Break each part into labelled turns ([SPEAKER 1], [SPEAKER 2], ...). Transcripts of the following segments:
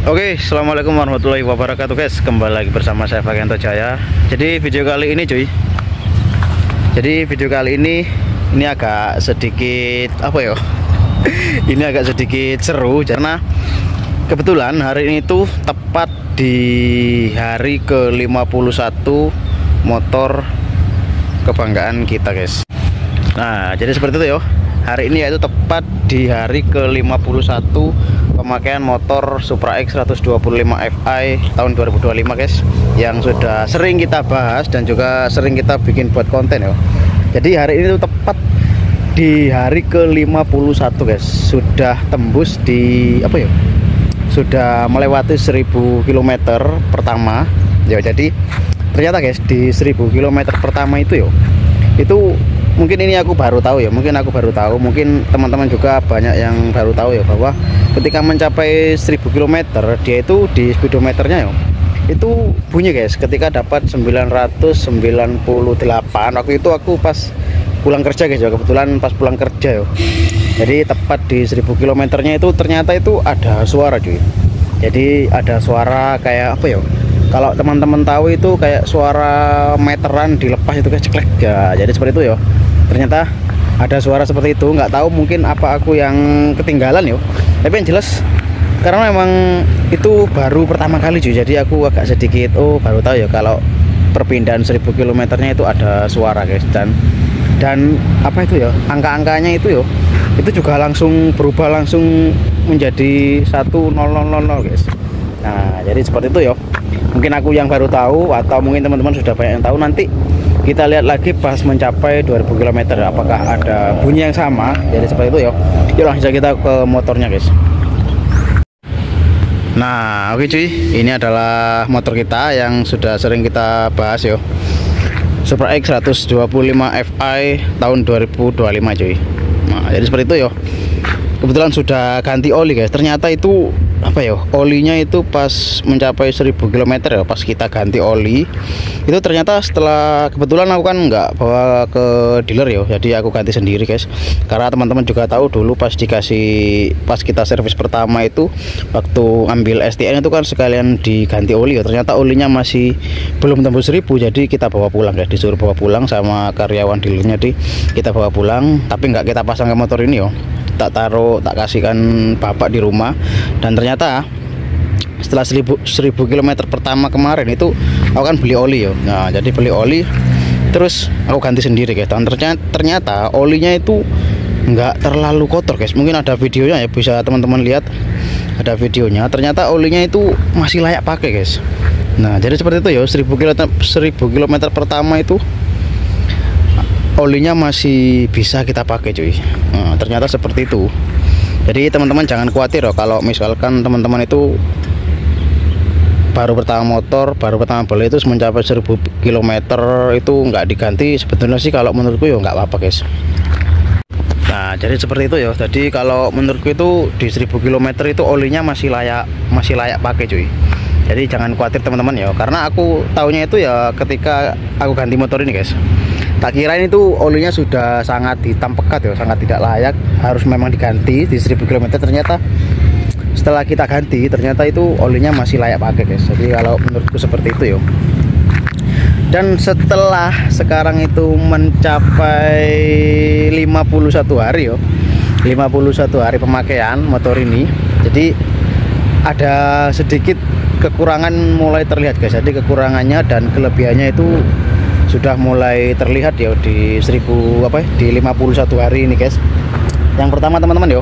[SPEAKER 1] Oke, assalamualaikum warahmatullahi wabarakatuh guys. Kembali lagi bersama saya Fagianto Jaya. Jadi video kali ini ini agak sedikit apa ya? Ini agak sedikit seru karena kebetulan hari ini tuh tepat di hari ke-51 motor kebanggaan kita guys. Nah, jadi seperti itu ya. Hari ini yaitu tepat di hari ke-51 pemakaian motor Supra X 125 Fi tahun 2025 guys, yang sudah sering kita bahas dan juga sering kita bikin buat konten ya. Jadi hari ini tuh tepat di hari ke-51 guys, sudah tembus di apa ya, sudah melewati 1000 km pertama ya. Jadi ternyata guys di 1000 km pertama itu mungkin ini aku baru tahu ya, mungkin teman-teman juga banyak yang baru tahu ya, bahwa ketika mencapai 1000 km dia itu di speedometernya ya itu bunyi guys ketika dapat 998. Waktu itu aku pas pulang kerja guys ya, kebetulan pas pulang kerja ya. Jadi tepat di 1000 km-nya itu ternyata itu ada suara cuy. Jadi ada suara kayak apa ya, kalau teman-teman tahu itu kayak suara meteran dilepas itu guys, ceklek ya. Jadi seperti itu ya. Ternyata ada suara seperti itu, nggak tahu mungkin apa aku yang ketinggalan ya. Tapi yang jelas karena memang itu baru pertama kali cuy, jadi aku agak sedikit baru tahu ya kalau perpindahan 1000 km-nya itu ada suara guys. Dan apa itu ya, angka-angkanya itu juga langsung berubah, langsung menjadi 1000 guys. Nah, jadi seperti itu ya. Mungkin aku yang baru tahu atau mungkin teman-teman sudah banyak yang tahu. Nanti kita lihat lagi pas mencapai 2000 km apakah ada bunyi yang sama. Jadi seperti itu ya. Yuk langsung kita ke motornya guys. Nah oke cuy, ini adalah motor kita yang sudah sering kita bahas ya, Supra X 125 Fi tahun 2025 cuy. Nah jadi seperti itu ya. Kebetulan sudah ganti oli guys. Ternyata itu apa ya, olinya itu pas mencapai 1000 km ya, pas kita ganti oli itu ternyata setelah, kebetulan aku kan nggak bawa ke dealer ya, jadi aku ganti sendiri guys. Karena teman-teman juga tahu dulu pas kita servis pertama itu waktu ambil STN itu kan sekalian diganti oli ya, ternyata olinya masih belum tembus 1000, jadi kita bawa pulang guys, disuruh bawa pulang sama karyawan dealernya, kita bawa pulang tapi nggak kita pasang ke motor ini ya, tak kasihkan bapak di rumah. Dan ternyata setelah 1000 km pertama kemarin itu aku kan beli oli ya. Nah jadi beli oli terus aku ganti sendiri guys, dan ternyata olinya itu nggak terlalu kotor guys. Mungkin ada videonya ya, bisa teman-teman lihat, ada videonya. Ternyata olinya itu masih layak pakai guys. Nah jadi seperti itu ya, 1000 km pertama itu olinya masih bisa kita pakai cuy. Nah, ternyata seperti itu. Jadi teman-teman jangan khawatir loh kalau misalkan teman-teman itu baru pertama beli itu mencapai 1000 km itu nggak diganti. Sebetulnya sih kalau menurutku ya nggak apa-apa guys. Nah jadi seperti itu ya. Jadi kalau menurutku itu di 1000 km itu olinya masih layak pakai cuy. Jadi jangan khawatir teman-teman ya, karena aku taunya itu ya ketika aku ganti motor ini guys, tak kirain itu olinya sudah sangat hitam pekat ya, sangat tidak layak, harus memang diganti di 1000 km. Ternyata setelah kita ganti ternyata itu olinya masih layak pakai guys. Jadi kalau menurutku seperti itu ya. Dan setelah sekarang itu mencapai 51 hari ya, 51 hari pemakaian motor ini, jadi ada sedikit kekurangan mulai terlihat guys. Jadi kekurangannya dan kelebihannya itu sudah mulai terlihat ya di 51 hari ini guys. Yang pertama teman-teman yo,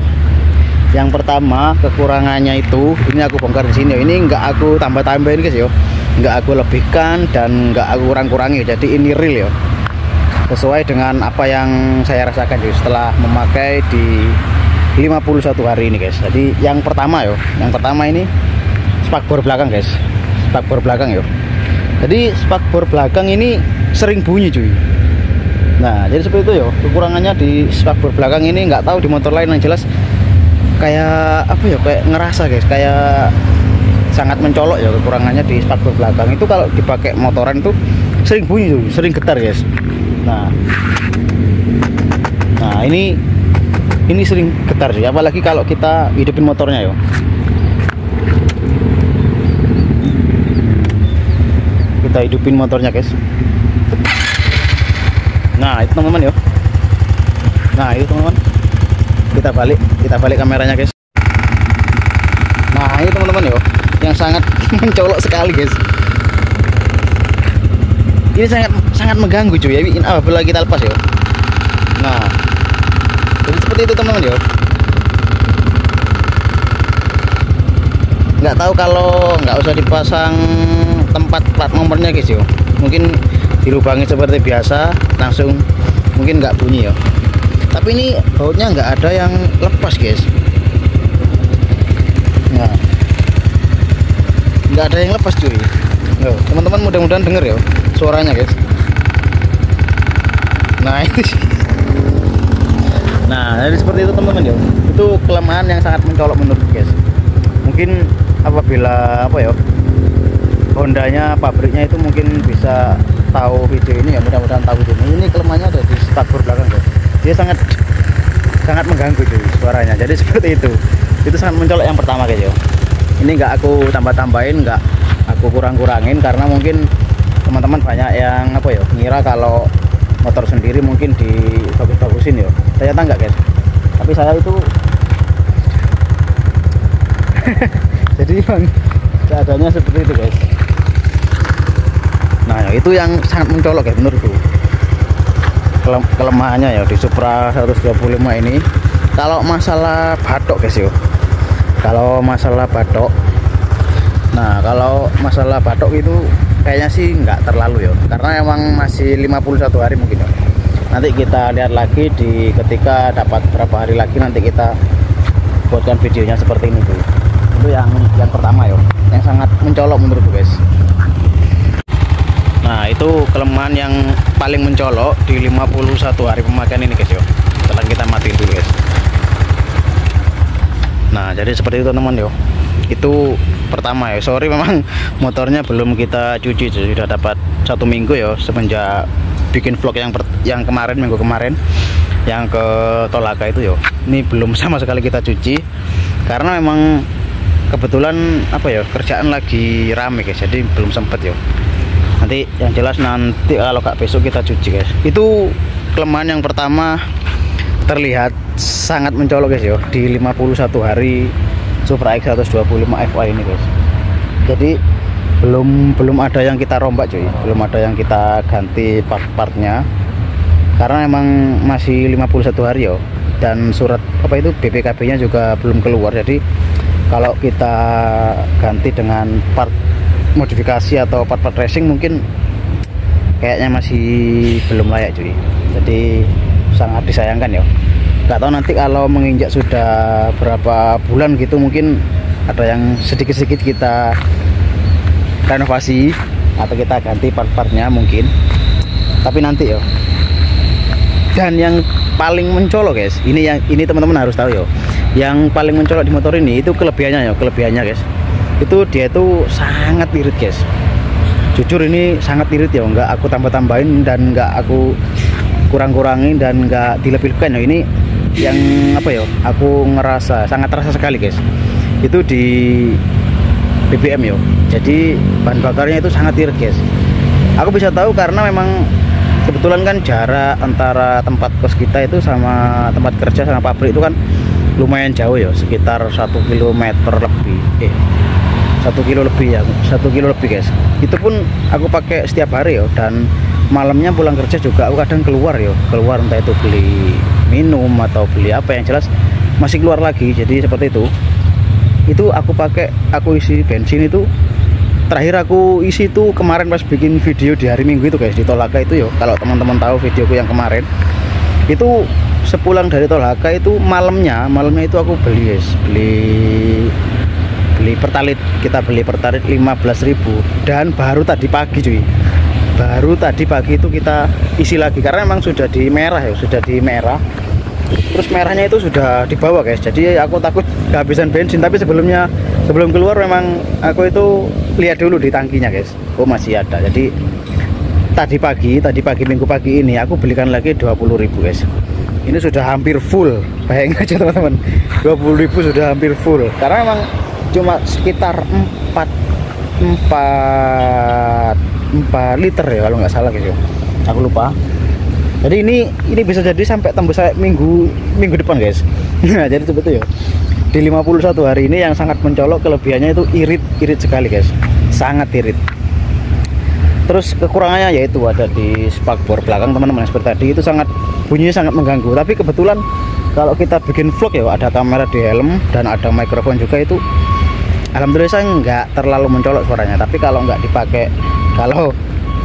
[SPEAKER 1] yang pertama kekurangannya itu ini aku bongkar di sini yo. Ini enggak aku tambah-tambahin guys yo, enggak aku lebihkan dan enggak aku kurang-kurangi. Jadi ini real yo, sesuai dengan apa yang saya rasakan yo setelah memakai di 51 hari ini guys. Jadi yang pertama ini spakbor belakang guys, spakbor belakang yo. Jadi spakbor belakang ini sering bunyi cuy. Nah jadi seperti itu ya, kekurangannya di spakbor belakang ini. Nggak tahu di motor lain, yang jelas kayak apa ya, kayak ngerasa guys, kayak sangat mencolok ya kekurangannya di spakbor belakang itu. Kalau dipakai motoran itu sering bunyi cuy, sering getar guys. Nah ini sering getar sih, apalagi kalau kita hidupin motornya ya. kita hidupin motornya guys. Nah itu teman-teman ya. Nah itu teman-teman, kita balik kameranya guys. Nah ini teman-teman ya, yang sangat mencolok sekali guys. Ini sangat mengganggu cuy ya, ini apabila kita lepas ya. Nah jadi seperti itu teman-teman ya. Nggak tahu kalau nggak usah dipasang tempat plat nomornya guys yo, mungkin dilubangi seperti biasa langsung, mungkin nggak bunyi ya. Tapi ini bautnya nggak ada yang lepas guys. Nah, nggak ada yang lepas cuy. Teman-teman mudah-mudahan denger ya suaranya guys. Nah itu sih. Nah jadi seperti itu teman-teman ya. Itu kelemahan yang sangat mencolok menurut guys. Mungkin apabila apa ya, Hondanya pabriknya itu mungkin bisa tahu video ini ya, mudah-mudahan tahu video ini. Ini kelemahannya ada di starter belakang guys. Dia sangat mengganggu cuy suaranya. Jadi seperti itu sangat mencolok yang pertama guys ya. Ini nggak aku tambah-tambahin, nggak aku kurang-kurangin, karena mungkin teman-teman banyak yang apa ya, ngira kalau motor sendiri mungkin dibagus-bagusin ya. Ternyata enggak guys. Tapi saya itu jadi bang, keadaannya seperti itu guys. Nah itu yang sangat mencolok guys menurutku, kelemahannya ya di Supra 125 ini. Kalau masalah batok guys yo, kalau masalah batok, nah kalau masalah batok itu kayaknya sih nggak terlalu ya, karena emang masih 51 hari mungkin ya. Nanti kita lihat lagi di ketika dapat berapa hari lagi, nanti kita buatkan videonya seperti ini tuh. Itu yang pertama ya, yang sangat mencolok menurutku guys. Nah itu kelemahan yang paling mencolok di 51 hari pemakaian ini guys ya. Setelah kita matiin dulu guys. Nah jadi seperti itu teman yo. Itu pertama ya. Sorry memang motornya belum kita cuci, sudah dapat 1 minggu ya semenjak bikin vlog yang kemarin, minggu kemarin yang ke Tolaka itu yo. Ini belum sama sekali kita cuci karena memang kebetulan apa ya, kerjaan lagi rame guys, jadi belum sempet yo. Nanti yang jelas nanti kalau gak besok kita cuci guys. Itu kelemahan yang pertama, terlihat sangat mencolok guys yo di 51 hari Supra X 125 FI ini guys. Jadi belum ada yang kita rombak cuy, belum ada yang kita ganti part-partnya karena emang masih 51 hari yo, dan surat apa itu BPKB nya juga belum keluar. Jadi kalau kita ganti dengan part modifikasi atau part racing mungkin kayaknya masih belum layak cuy. Jadi sangat disayangkan ya. Gak tahu nanti kalau menginjak sudah berapa bulan gitu, mungkin ada yang sedikit-sedikit kita renovasi atau kita ganti part-partnya mungkin, tapi nanti ya. Dan yang paling mencolok guys, ini teman-teman harus tahu ya, yang paling mencolok di motor ini itu kelebihannya guys, itu dia itu sangat irit guys. Jujur ini sangat irit ya, nggak aku tambah-tambahin dan nggak aku kurang-kurangin dan nggak dilebih-lebihkan ya. Ini yang apa ya, aku ngerasa sangat terasa sekali guys, itu di BBM yo. Jadi bahan bakarnya itu sangat irit guys. Aku bisa tahu karena memang kebetulan kan jarak antara tempat kos kita itu sama tempat kerja sama pabrik itu kan lumayan jauh ya, sekitar 1 kilometer lebih, 1 kilo lebih ya, 1 kilo lebih guys. Itu pun aku pakai setiap hari ya, dan malamnya pulang kerja juga aku kadang keluar entah itu beli minum atau beli apa, yang jelas masih keluar lagi. Jadi seperti itu aku isi bensin itu. Terakhir aku isi itu kemarin pas bikin video di hari Minggu itu guys, di Tolaka itu yo. Kalau teman-teman tahu videoku yang kemarin itu, sepulang dari Tolaka itu malamnya itu aku beli guys, beli pertalit. Kita beli pertalit 15.000, dan baru tadi pagi cuy, baru tadi pagi itu kita isi lagi karena memang sudah di merah ya, terus merahnya itu sudah dibawa guys. Jadi aku takut kehabisan bensin, tapi sebelum keluar memang aku itu lihat dulu di tangkinya guys, oh masih ada. Jadi tadi pagi Minggu pagi ini aku belikan lagi 20.000 guys. Ini sudah hampir full, bayangin aja teman-teman, 20.000 sudah hampir full, karena memang cuma sekitar 4 4 liter ya kalau nggak salah guys ya, aku lupa. Jadi ini bisa jadi sampai tembus minggu depan guys. Nah jadi seperti itu ya, di 51 hari ini yang sangat mencolok kelebihannya itu irit sekali guys, sangat irit. Terus kekurangannya yaitu ada di spakbor belakang teman-teman, seperti tadi itu bunyinya sangat mengganggu. Tapi kebetulan kalau kita bikin vlog ya ada kamera di helm dan ada mikrofon juga, itu alhamdulillah saya nggak terlalu mencolok suaranya. Tapi kalau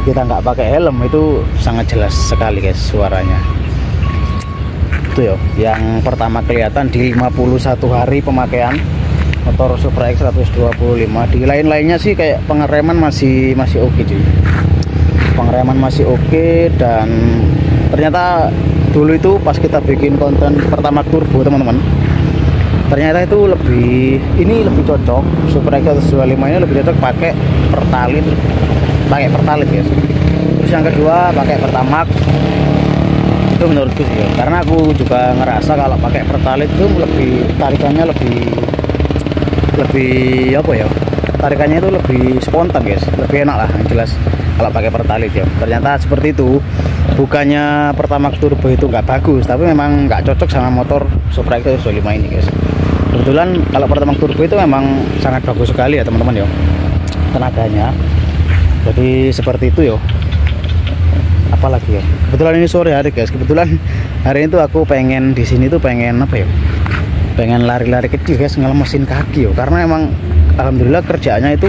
[SPEAKER 1] kita nggak pakai helm itu sangat jelas sekali guys suaranya. Itu ya yang pertama kelihatan di 51 hari pemakaian motor Supra X 125. Di lain-lainnya sih kayak pengereman masih oke cuy. Pengereman masih oke, dan ternyata dulu itu pas kita bikin konten pertama turbo teman-teman, ternyata itu lebih cocok. Supra X 125 ini lebih cocok pakai pertalit guys. Terus yang kedua pakai pertamax, itu menurutku sih ya, karena aku juga ngerasa kalau pakai pertalit itu tarikannya lebih apa ya, tarikannya itu lebih spontan guys, lebih enak lah yang jelas kalau pakai pertalit ya. Ternyata seperti itu, bukannya pertamax turbo itu nggak bagus, tapi memang nggak cocok sama motor Supra X 125 ini guys. Kebetulan kalau pertamax turbo itu memang sangat bagus sekali ya teman-teman ya, tenaganya. Jadi seperti itu ya. Apalagi ya, kebetulan ini sore hari guys, kebetulan hari itu aku pengen di sini tuh pengen apa ya, pengen lari-lari kecil guys, ngelemesin kaki yo, karena emang alhamdulillah kerjaannya itu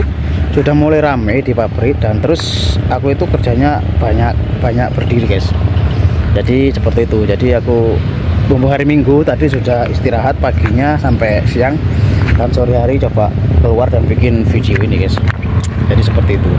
[SPEAKER 1] sudah mulai rame di pabrik, dan terus aku itu kerjanya banyak berdiri guys. Jadi seperti itu, jadi aku hari Minggu tadi sudah istirahat paginya sampai siang, dan sore hari coba keluar dan bikin video ini guys. Jadi seperti itu.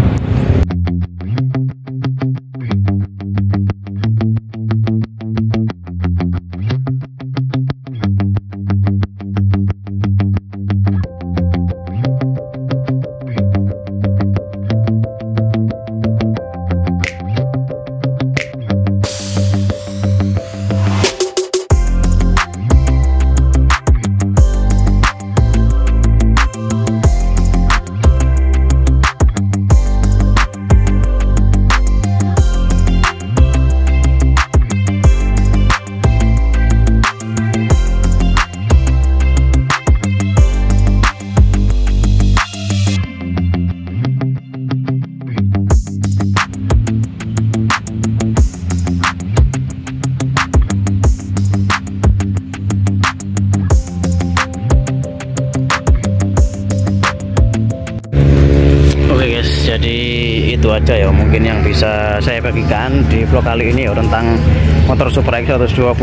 [SPEAKER 1] Jadi itu aja ya mungkin yang bisa saya bagikan di vlog kali ini ya, tentang motor Supra X 125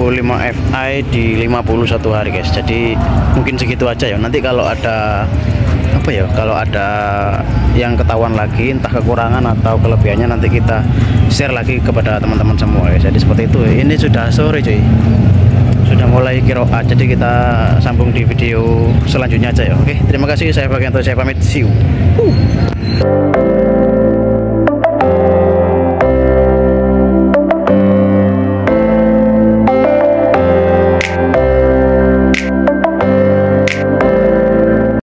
[SPEAKER 1] Fi di 51 hari guys. Jadi mungkin segitu aja ya. Nanti kalau ada apa ya, kalau ada yang ketahuan lagi entah kekurangan atau kelebihannya, nanti kita share lagi kepada teman-teman semua guys. Jadi seperti itu. Ini sudah sore cuy, sudah mulai kiroat, jadi kita sambung di video selanjutnya aja ya. Oke, terima kasih, saya Bagianto, saya pamit, see you.